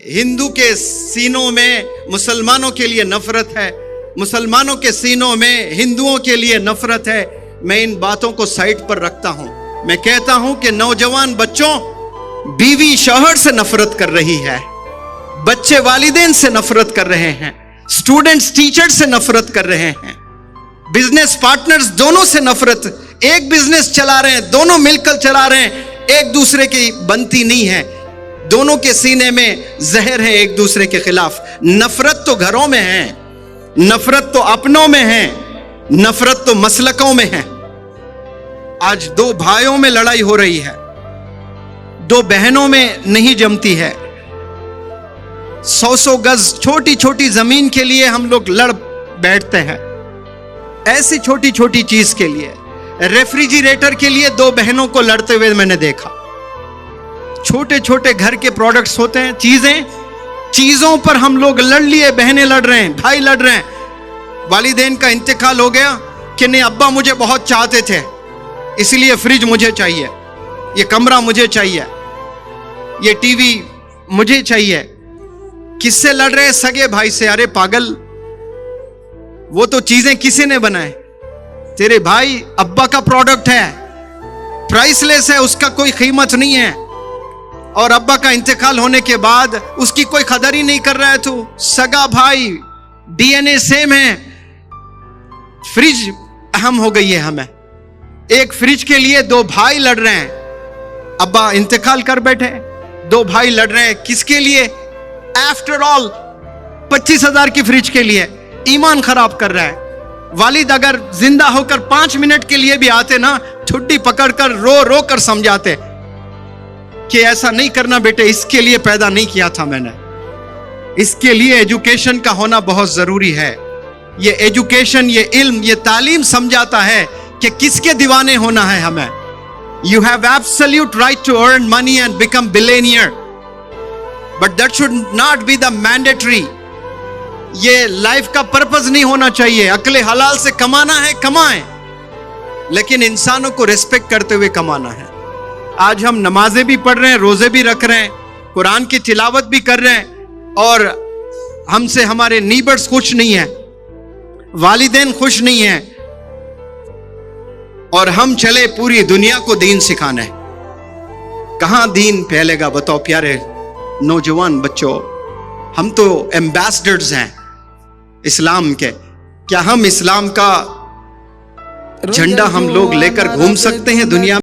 हिंदू के सीनों में मुसलमानों के लिए नफरत है, मुसलमानों के सीनों में हिंदुओं के लिए नफरत है। मैं इन बातों को साइड पर रखता हूं। मैं कहता हूं कि नौजवान बच्चों, बीवी शौहर से नफरत कर रही है, बच्चे वालिदैन से नफरत कर रहे हैं, स्टूडेंट्स टीचर से नफरत कर रहे हैं, बिजनेस पार्टनर्स दोनों से नफरत। एक बिजनेस चला रहे हैं, दोनों मिलकर चला रहे हैं, एक दूसरे की बनती नहीं है, दोनों के सीने में जहर है एक दूसरे के खिलाफ। नफरत तो घरों में है, नफरत तो अपनों में है, नफरत तो मसलकों में है। आज दो भाइयों में लड़ाई हो रही है, दो बहनों में नहीं जमती है। 100 गज छोटी छोटी जमीन के लिए हम लोग लड़ बैठते हैं, ऐसी छोटी छोटी चीज के लिए। रेफ्रिजरेटर के लिए दो बहनों को लड़ते हुए मैंने देखा। छोटे छोटे घर के प्रोडक्ट्स होते हैं, चीजों पर हम लोग लड़ लिए, बहनें लड़ रहे हैं, भाई लड़ रहे हैं। वालिदैन का इंतकाल हो गया कि नहीं, अब्बा मुझे बहुत चाहते थे इसलिए फ्रिज मुझे चाहिए, ये कमरा मुझे चाहिए, ये टीवी मुझे चाहिए। किससे लड़ रहे हैं? सगे भाई से। अरे पागल, वो तो चीजें किसी ने बनाए, तेरे भाई अब्बा का प्रोडक्ट है, प्राइसलेस है, उसका कोई कीमत नहीं है, और अब्बा का इंतकाल होने के बाद उसकी कोई कदर ही नहीं कर रहा है। तू सगा भाई, डीएनए सेम है। फ्रिज अहम हो गई है हमें। एक फ्रिज के लिए दो भाई लड़ रहे हैं, अब्बा इंतकाल कर बैठे, दो भाई लड़ रहे हैं किसके लिए? आफ्टर ऑल 25,000 की फ्रिज के लिए। ईमान खराब कर रहा है। वालिद अगर जिंदा होकर 5 मिनट के लिए भी आते ना, ठुड्डी पकड़कर रो रो कर समझाते कि ऐसा नहीं करना बेटे, इसके लिए पैदा नहीं किया था मैंने। इसके लिए एजुकेशन का होना बहुत जरूरी है। ये एजुकेशन, ये इल्म, ये तालीम समझाता है कि किसके दीवाने होना है हमें। You have absolute right to earn money and become billionaire, but that should not be the mandatory. ये लाइफ का पर्पस नहीं होना चाहिए। अक्ले हलाल से कमाना है, कमाएं, लेकिन इंसानों को रिस्पेक्ट करते हुए कमाना है। आज हम नमाजें भी पढ़ रहे हैं, रोजे भी रख रहे हैं, कुरान की तिलावत भी कर रहे हैं, और हमसे हमारे नीबर्स खुश नहीं है, वालिदैन खुश नहीं है, और हम चले पूरी दुनिया को दीन सिखाने। कहां दीन फैलेगा बताओ प्यारे नौजवान बच्चों? हम तो एम्बेसडर्स हैं इस्लाम के। क्या हम इस्लाम का झंडा हम लोग लेकर घूम सकते हैं दुनिया में?